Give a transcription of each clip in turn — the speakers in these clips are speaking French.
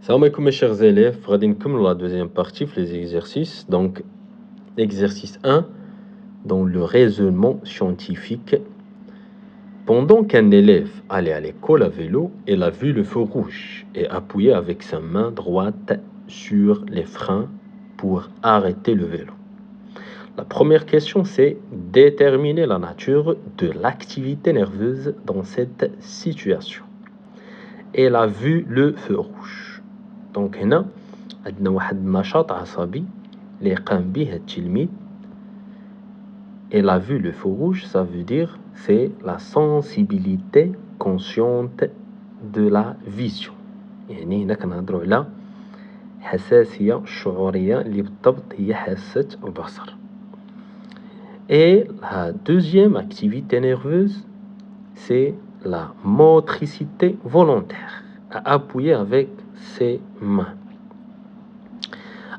Salam alaikum mes chers élèves, غادي نكملوا la deuxième partie les exercices. Donc, exercice 1, dans le raisonnement scientifique. Pendant qu'un élève allait à l'école à vélo, il a vu le feu rouge et appuyé avec sa main droite sur les freins pour arrêter le vélo. La première question, c'est déterminer la nature de l'activité nerveuse dans cette situation. Elle a vu le feu rouge. Donc هنا عندنا واحد النشاط عصبي اللي قام به التلميذ. Elle a vu le feu rouge, ça veut dire c'est la sensibilité consciente de la vision. يعني هنا كنهضروا على حساسية شعورية اللي بالضبط هي حاسة البصر. Et la deuxième activité nerveuse, c'est la motricité volontaire, à appuyer avec ses mains.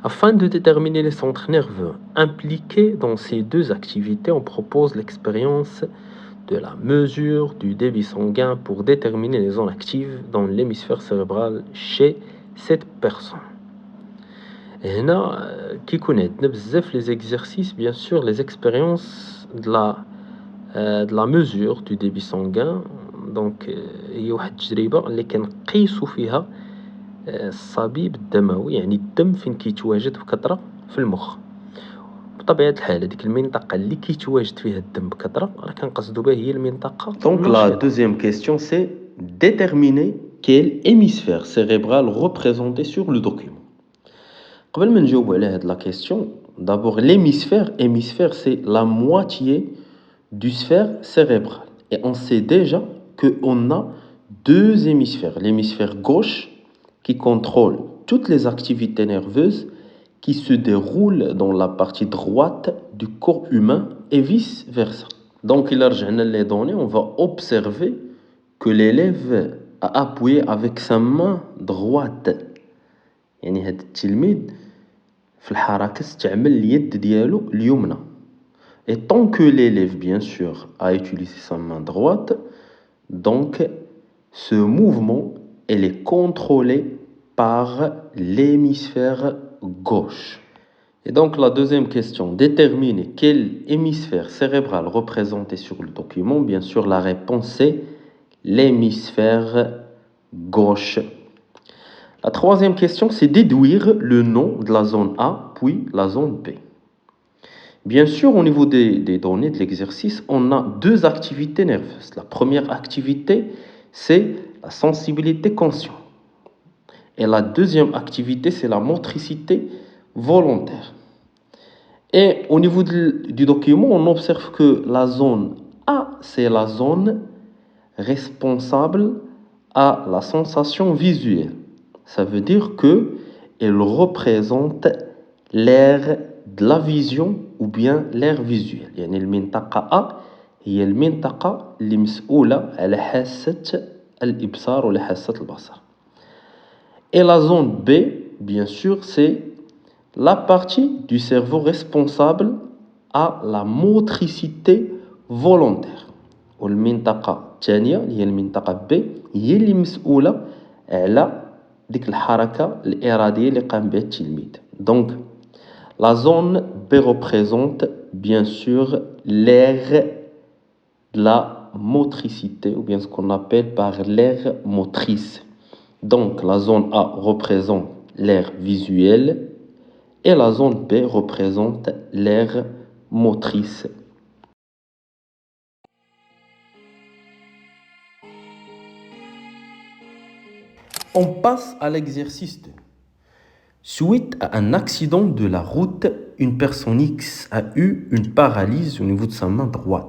Afin de déterminer les centres nerveux impliqués dans ces deux activités, on propose l'expérience de la mesure du débit sanguin pour déterminer les zones actives dans l'hémisphère cérébral chez cette personne. Et là, qui connaît les exercices, bien sûr, les expériences de la mesure du débit sanguin. Donc, il y a une تجربة اللي كنقيسوا فيها الصبيب الدموي، يعني الدم فين كيتواجد بكثرة في المخ. بطبيعة الحال هذيك المنطقة اللي كيتواجد فيها الدم بكثرة راه كنقصدوا بها هي المنطقة. Donc la deuxième question c'est déterminer quel hémisphère cérébral représenté sur le document. قبل ما نجاوب على هذه la question, d'abord hémisphère c'est la moitié du sphère cérébral. Et on sait déjà qu'on a deux hémisphères. L'hémisphère gauche qui contrôle toutes les activités nerveuses qui se déroulent dans la partie droite du corps humain et vice-versa. Donc, il a les données, on va observer que l'élève a appuyé avec sa main droite. يعني هذا التلميذ في الحركة استعمل اليد ديالو اليمنى. Et tant que l'élève, bien sûr, a utilisé sa main droite, donc ce mouvement, elle est contrôlé par l'hémisphère gauche. Et donc la deuxième question, déterminer quel hémisphère cérébral représenté sur le document. Bien sûr, la réponse est l'hémisphère gauche. La troisième question, c'est déduire le nom de la zone A, puis la zone B. Bien sûr, au niveau des données de l'exercice, on a deux activités nerveuses. La première activité, c'est la sensibilité consciente. Et la deuxième activité, c'est la motricité volontaire. Et au niveau du document, on observe que la zone A, c'est la zone responsable à la sensation visuelle. Ça veut dire qu'elle représente l'aire de la vision ou bien l'aire visuelle. يعني المنطقة A هي المنطقة اللي مسؤولة على حاسة الإبصار ولا حاسة البصر. Et la zone B, bien sûr, c'est la partie du cerveau responsable à la motricité volontaire. والمنطقة الثانية اللي هي المنطقة B هي اللي مسؤولة على ديك الحركة الإرادية اللي قام بها التلميذ. Donc, la zone B représente bien sûr l'aire de la motricité, ou bien ce qu'on appelle par l'aire motrice. Donc la zone A représente l'aire visuelle et la zone B représente l'aire motrice. On passe à l'exercice 2. Suite à un accident de la route, une personne X a eu une paralysie au niveau de sa main droite.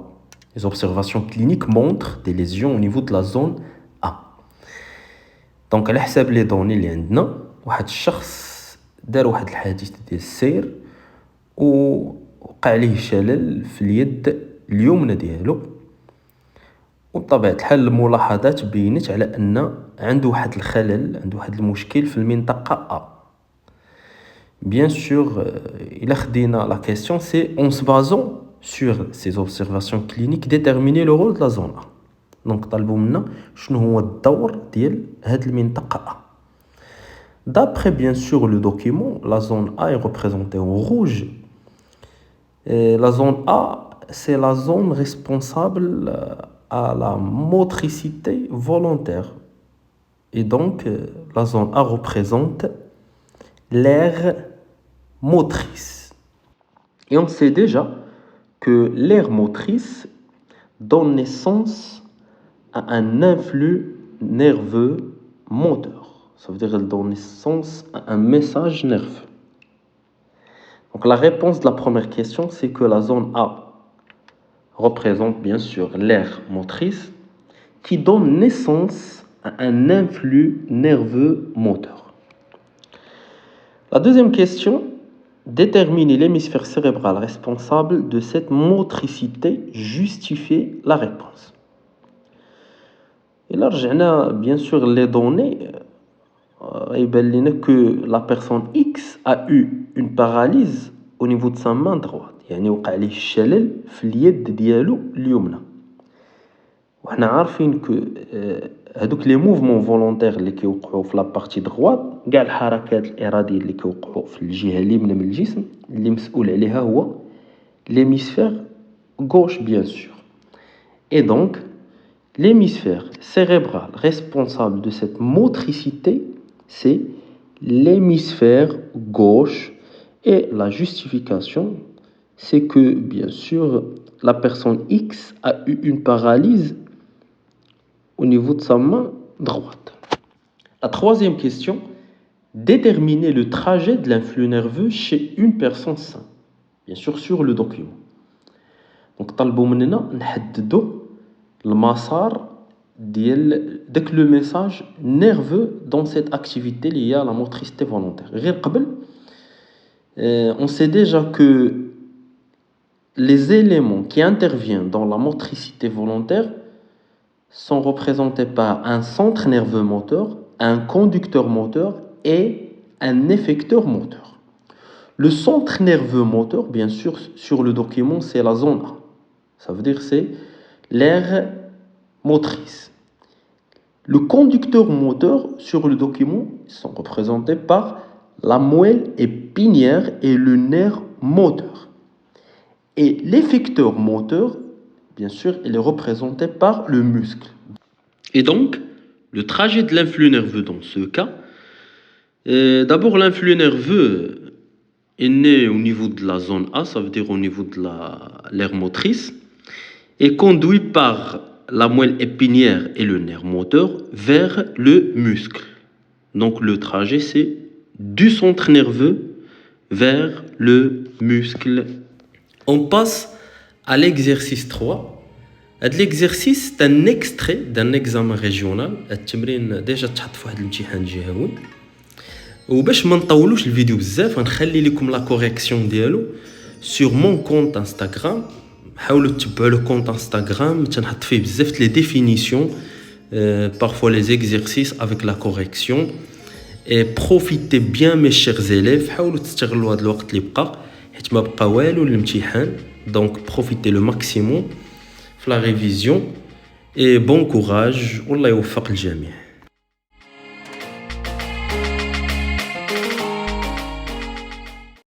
Les observations cliniques montrent des lésions au niveau de la zone A. Donc, على حساب لي دوني اللي عندنا واحد الشخص دار واحد الحادث ديال السير ووقع عليه شلل في اليد اليمنى ديالو. وبطبيعة الحال الملاحظات بينت على أن عنده واحد الخلل، عنده واحد المشكل في المنطقة A. Bien sûr, il a خدينا la question, c'est en se basant sur ces observations cliniques déterminer le rôle de la zone A. Donc طلبوا منا شنو هو الدور ديال هاد المنطقة A. D'après bien sûr le document, la zone A est représentée en rouge. Et la zone A, c'est la zone responsable à la motricité volontaire. Et donc, la zone A représente l'aire motrice. Et on sait déjà que l'aire motrice donne naissance à un influx nerveux moteur. Ça veut dire qu'elle donne naissance à un message nerveux. Donc la réponse de la première question, c'est que la zone A représente bien sûr l'aire motrice qui donne naissance à un influx nerveux moteur. La deuxième question, déterminer l'hémisphère cérébral responsable de cette motricité, justifier la réponse. Et là, رجعنا bien sûr les données. يبان لنا que la personne X a eu une paralyse au niveau de sa main droite, يعني وقع عليه الشلل في اليد ديالو اليمنى. وحنا عارفين كو هذوك لي موفمون فولونتير اللي كيوقعوا في لا بارتي دغوات كاع الحركات الاراديه اللي كيوقعوا في الجهه اليمنى من الجسم اللي مسؤول عليها هو l'hémisphère gauche bien sûr. Et donc l'hémisphère cérébral responsable de cette motricité, c'est l'hémisphère gauche. Et la justification, c'est que, bien sûr, la personne X a eu une paralyse au niveau de sa main droite. La troisième question, déterminer le trajet de l'influx nerveux chez une personne saine. Bien sûr, sur le document. Donc, طلبوا مننا نحددوا المسار ديال داك لو ميساج نيرفو dans cette activité liée à la motricité volontaire. غير قبل on sait déjà que les éléments qui interviennent dans la motricité volontaire sont représentés par un centre nerveux moteur, un conducteur moteur et un effecteur moteur. Le centre nerveux moteur, bien sûr, sur le document, c'est la zone A. Ça veut dire c'est l'aire motrice. Le conducteur moteur sur le document sont représentés par la moelle épinière et le nerf moteur. Et l'effecteur moteur, bien sûr, il est représenté par le muscle. Et donc, le trajet de l'influx nerveux dans ce cas, d'abord l'influx nerveux est né au niveau de la zone A, ça veut dire au niveau de l'aire motrice, et conduit par la moelle épinière et le nerf moteur vers le muscle. Donc le trajet, c'est du centre nerveux vers le muscle. On passe à l'exercice 3. L'exercice est un extrait d'un examen régional. التمرين déjà تحط في واحد الامتحان جهوي. وباش ما نطولوش الفيديو بزاف غنخلي لكم لا كوريكسيون ديالو sur mon compte Instagram. حاولوا تتبعوا le compte Instagram, تنحط فيه بزاف لي définitions, parfois les exercices avec la correction. Et profitez bien mes chers élèves, حاولوا تستغلوا هذا الوقت اللي بقى حيت ما بقى والو للامتحان. Donc profitez le maximum في la révision et bon courage والله يوفق الجميع.